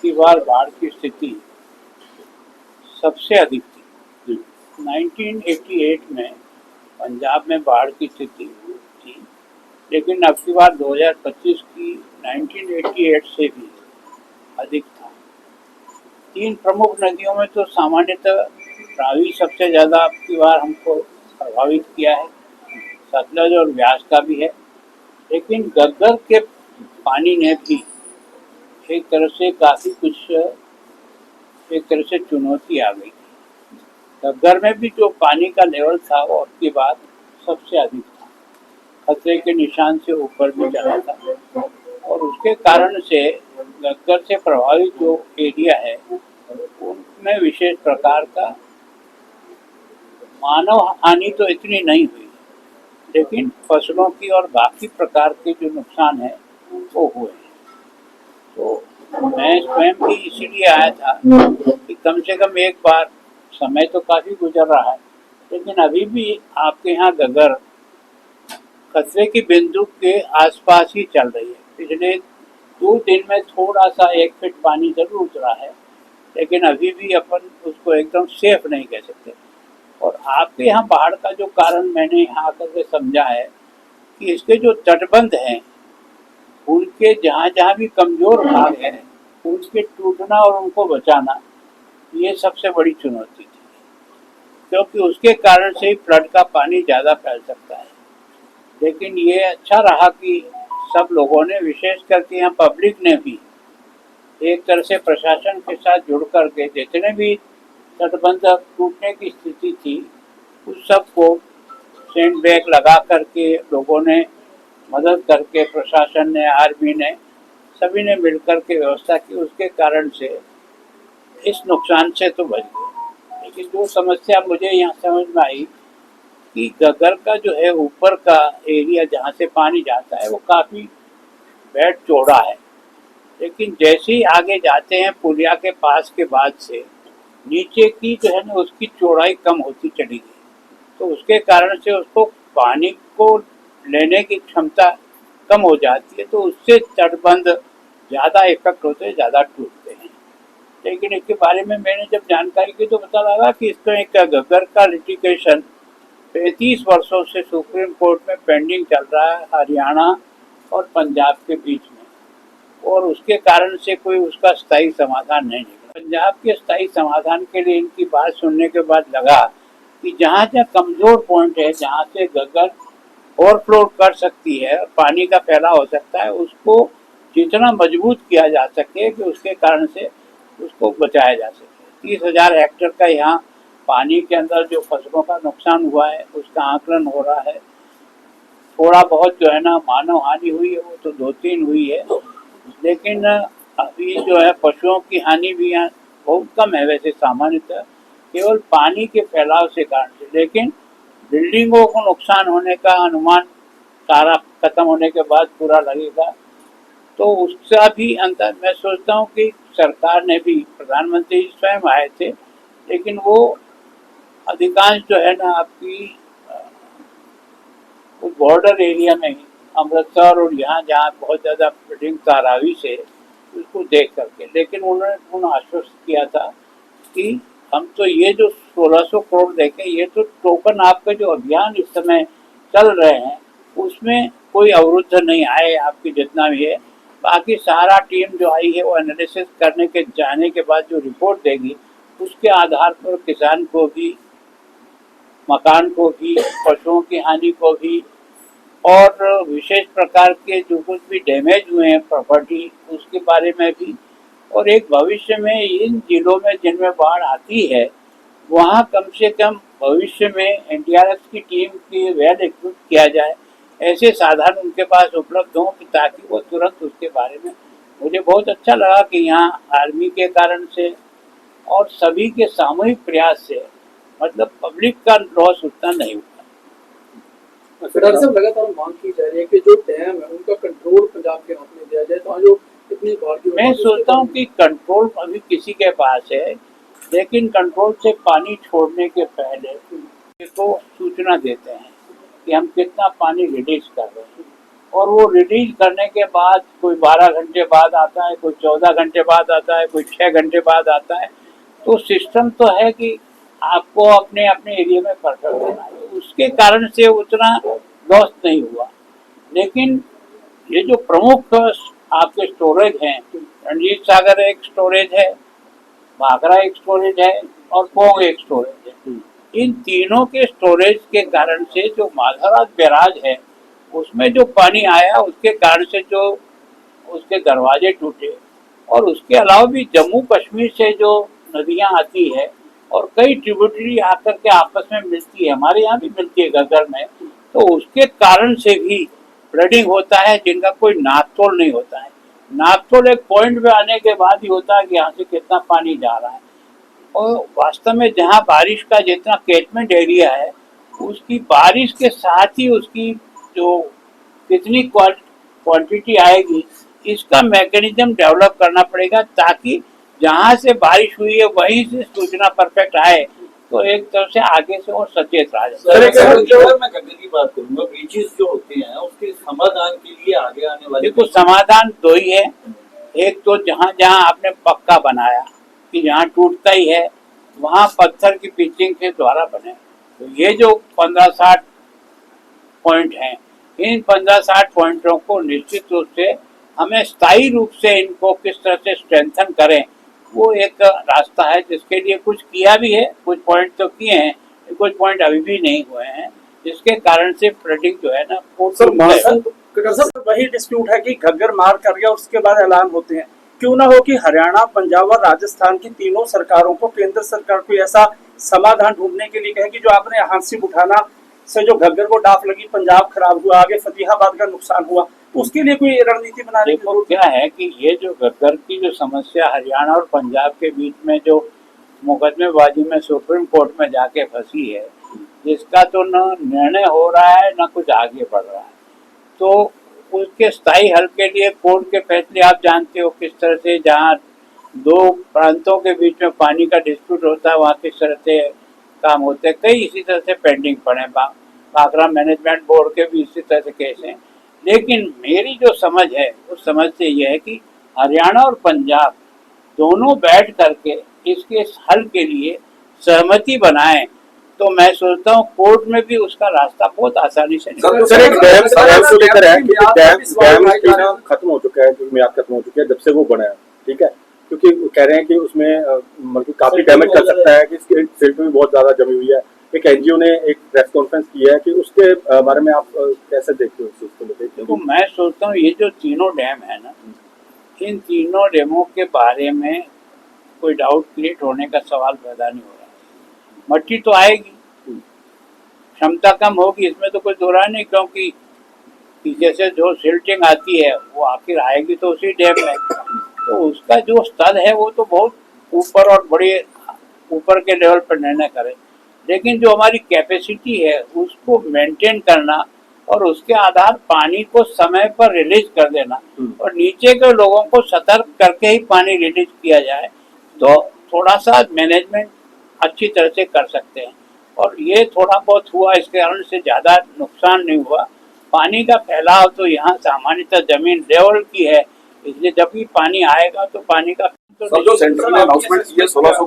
की बार बाढ़ की स्थिति सबसे अधिक थी। 1988 में पंजाब में बाढ़ की स्थिति थी, लेकिन अब की बार 2025 की 1988 से भी अधिक था। तीन प्रमुख नदियों में तो सामान्यतः रावी सबसे ज़्यादा अब की बार हमको प्रभावित किया है, सतलज और व्यास का भी है, लेकिन घग्गर के पानी ने भी एक तरह से काफ़ी कुछ एक तरह से चुनौती आ गई। घग्गर में भी जो पानी का लेवल था वो अब की बार सबसे अधिक था, खतरे के निशान से ऊपर भी चला था, और उसके कारण से घग्गर से प्रभावित जो एरिया है उनमें विशेष प्रकार का मानव हानि तो इतनी नहीं हुई, लेकिन फसलों की और बाकी प्रकार के जो नुकसान है वो हुए हैं। तो मैं स्वयं भी इसीलिए आया था कि कम से कम एक बार, समय तो काफ़ी गुजर रहा है, लेकिन अभी भी आपके यहाँ घग्गर खतरे की बिंदु के आसपास ही चल रही है। पिछले 2 दिन में थोड़ा सा 1 फीट पानी जरूर उतरा है, लेकिन अभी भी अपन उसको एकदम सेफ नहीं कह सकते। और आपके यहाँ बाढ़ का जो कारण मैंने यहाँ आकर के समझा है कि इसके जो तटबंध हैं उनके जहाँ जहाँ भी कमजोर भाग है उनके टूटना और उनको बचाना, ये सबसे बड़ी चुनौती थी, क्योंकि उसके कारण से ही फ्लड का पानी ज़्यादा फैल सकता है। लेकिन ये अच्छा रहा कि सब लोगों ने, विशेष करके यहाँ पब्लिक ने भी एक तरह से प्रशासन के साथ जुड़ करके जितने भी तटबंध टूटने की स्थिति थी उस सबको सैंड बैग लगा करके लोगों ने मदद करके, प्रशासन ने, आर्मी ने, सभी ने मिलकर के व्यवस्था की। उसके कारण से इस नुकसान से तो बच गए। लेकिन जो समस्या मुझे यहाँ समझ में आई कि घग्गर का जो है ऊपर का एरिया जहाँ से पानी जाता है वो काफ़ी बेड चौड़ा है, लेकिन जैसे ही आगे जाते हैं पुलिया के पास के बाद से नीचे की जो है ना उसकी चौड़ाई कम होती चली गई, तो उसके कारण से उसको पानी को लेने की क्षमता कम हो जाती है, तो उससे तटबंध ज़्यादा इफेक्ट होते हैं, ज़्यादा टूटते हैं। लेकिन इसके बारे में मैंने जब जानकारी की तो पता लगा कि इसका एक घग्गर का लिटिगेशन 35 वर्षों से सुप्रीम कोर्ट में पेंडिंग चल रहा है, हरियाणा और पंजाब के बीच में, और उसके कारण से कोई उसका स्थायी समाधान नहीं निकला। पंजाब के स्थायी समाधान के लिए इनकी बात सुनने के बाद लगा कि जहाँ जहाँ कमजोर पॉइंट है, जहाँ से घग्गर ओवरफ्लो कर सकती है, पानी का फैलाव हो सकता है, उसको जितना मजबूत किया जा सके कि उसके कारण से उसको बचाया जा सके। 30,000 हेक्टेयर का यहाँ पानी के अंदर जो फसलों का नुकसान हुआ है उसका आकलन हो रहा है। थोड़ा बहुत जो है ना मानव हानि हुई है वो तो 2-3 हुई है, लेकिन अभी जो है पशुओं की हानि भी यहाँ बहुत कम है वैसे सामान्यतः, केवल पानी के फैलाव से कारण से। लेकिन बिल्डिंगों को नुकसान होने का अनुमान सारा खत्म होने के बाद पूरा लगेगा, तो उसका भी अंतर मैं सोचता हूँ कि सरकार ने भी, प्रधानमंत्री स्वयं आए थे, लेकिन वो अधिकांश जो है ना आपकी उस बॉर्डर एरिया में ही, अमृतसर और यहाँ जहाँ बहुत ज़्यादा फ्लडिंग था रावी से, उसको देख करके, लेकिन उन्होंने पुनः आश्वस्त किया था कि हम तो ये जो 1600 करोड़ देखें, ये तो टोकन आपका जो अभियान इस समय चल रहे हैं उसमें कोई अवरुद्ध नहीं आए, आपकी जितना भी है। बाकी सारा टीम जो आई है वो एनालिसिस करने के जाने के बाद जो रिपोर्ट देगी उसके आधार पर किसान को भी, मकान को भी, पशुओं की हानि को भी, और विशेष प्रकार के जो कुछ भी डैमेज हुए हैं प्रॉपर्टी उसके बारे में भी, और एक भविष्य में इन जिलों में जिनमें बाढ़ आती है वहाँ कम से कम भविष्य में एनडीआरएफ की टीम की वेल इक्विप किया जाए, ऐसे साधन उनके पास उपलब्ध हों कि ताकि वो तुरंत उसके बारे में। मुझे बहुत अच्छा लगा कि यहाँ आर्मी के कारण से और सभी के सामूहिक प्रयास से मतलब पब्लिक का लॉस उतना नहीं हुआ। फिलहाल सब लगातार मांग की जा रही है कि जो डैम है उनका कंट्रोल पंजाब के हाथ में दिया जाए, तो जो इतनी बाढ़ की मैं सोचता हूँ कि कंट्रोल अभी किसी के पास है, लेकिन कंट्रोल से पानी छोड़ने के पहले को सूचना देते हैं कि हम कितना पानी रिलीज कर रहे हैं, और वो रिलीज करने के बाद कोई 12 घंटे बाद आता है, कोई 14 घंटे बाद आता है, कोई 6 घंटे बाद आता है। तो सिस्टम तो है कि आपको अपने अपने एरिया में परफेक्ट होना है, उसके कारण से उतना लॉस नहीं हुआ। लेकिन ये जो प्रमुख आपके स्टोरेज हैं, रणजीत सागर एक स्टोरेज है, भाखड़ा एक स्टोरेज है और पोंग एक स्टोरेज है। इन तीनों के स्टोरेज के कारण से जो माधवराज बैराज है उसमें जो पानी आया उसके कारण से जो उसके दरवाजे टूटे। और उसके अलावा भी जम्मू कश्मीर से जो नदियां आती है और कई ट्रिब्यूटरी आकर के आपस में मिलती है, हमारे यहाँ भी मिलती है घग्गर में, तो उसके कारण से भी फ्लडिंग होता है जिनका कोई नापतोल नहीं होता है। नापतोल एक पॉइंट पे आने के बाद ही होता है कि यहाँ से कितना पानी जा रहा है। और वास्तव में जहाँ बारिश का जितना कैचमेंट एरिया है उसकी बारिश के साथ ही उसकी जो कितनी क्वांटिटी आएगी इसका मैकेनिज्म डेवलप करना पड़ेगा, ताकि जहाँ से बारिश हुई है वहीं से सूचना परफेक्ट आए, तो एक तरफ से आगे से और सचेत रहा जाए। अगर मैं गंगा की बात करूंगा, ब्रीचेस जो होते हैं उसके समाधान के लिए आगे आने वाले देखो समाधान दो ही है। एक तो जहाँ जहाँ आपने पक्का बनाया कि जहाँ टूटता ही है वहाँ पत्थर की पिचिंग के द्वारा बने। तो ये जो 15-60 पॉइंट हैं, इन 15-60 पॉइंटों को निश्चित रूप से हमें स्थायी रूप से इनको किस तरह से स्ट्रेंथन करें, वो एक रास्ता है जिसके लिए कुछ किया भी है, कुछ पॉइंट तो किए हैं, कुछ पॉइंट अभी भी नहीं हुए हैं, जिसके कारण से फ्लडिंग जो है ना सर वही डिस्प्यूट है कि घग्गर मार कर गया और उसके बाद ऐलान होते हैं। क्यों ना हो कि हरियाणा, पंजाब और राजस्थान की तीनों सरकारों को केंद्र सरकार को ऐसा समाधान ढूंढने के लिए कहे कि जो आपने हांसी उठाना से जो घग्गर को डाफ लगी, पंजाब खराब हुआ, आगे फतेहाबाद का नुकसान हुआ, उसके लिए कोई रणनीति बनाने की जरूरत क्या है कि ये जो घग्गर की जो समस्या हरियाणा और पंजाब के बीच में जो मुकदमेबाजी में सुप्रीम कोर्ट में जाके फंसी है, जिसका तो न निर्णय हो रहा है न कुछ आगे बढ़ रहा है, तो उसके स्थायी हल के लिए कोर्ट के फैसले आप जानते हो किस तरह से, जहाँ दो प्रांतों के बीच में पानी का डिस्प्यूट होता है वहाँ किस तरह से काम होते हैं। कई इसी तरह से पेंडिंग पड़े, भाखड़ा मैनेजमेंट बोर्ड के भी इसी तरह से केस हैं। लेकिन मेरी जो समझ है उस समझ से यह है कि हरियाणा और पंजाब दोनों बैठ करके इसके हल के लिए सहमति बनाएं, तो मैं सोचता हूँ कोर्ट में भी उसका रास्ता बहुत आसानी से सर एक डैम को लेकर है कि डैम खत्म हो चुका है, जो मियाद खत्म हो चुकी है जब से वो बना है, ठीक है, क्योंकि कह रहे हैं कि उसमें मतलब काफी डैमेज कर सकता है, कि इसकी सिल्ट भी बहुत ज्यादा जमी हुई है। एक एनजीओ ने एक प्रेस कॉन्फ्रेंस की है कि उसके बारे में आप कैसे देखते हो इस चीज को? देखो मैं सोचता हूँ ये जो तीनों डैम है ना, इन तीनों डैमों के बारे में कोई डाउट क्रिएट होने का सवाल पैदा नहीं हो रहा। मट्टी तो आएगी, क्षमता कम होगी, इसमें तो कोई दो राय नहीं, क्योंकि पीछे से जो सिल्टिंग आती है वो आखिर आएगी तो उसी डैम में, तो उसका जो स्तर है वो तो बहुत ऊपर और बड़े ऊपर के लेवल पर निर्णय करे। लेकिन जो हमारी कैपेसिटी है उसको मेंटेन करना और उसके आधार पानी को समय पर रिलीज कर देना और नीचे के लोगों को सतर्क करके ही पानी रिलीज किया जाए, तो थोड़ा सा मैनेजमेंट अच्छी तरह से कर सकते हैं। और ये थोड़ा बहुत हुआ, इसके कारण से ज़्यादा नुकसान नहीं हुआ। पानी का फैलाव तो यहाँ सामान्यतः जमीन लेवल की है, इसलिए जब भी पानी आएगा तो पानी का जो सेंटर ने अनाउंसमेंट की है 1600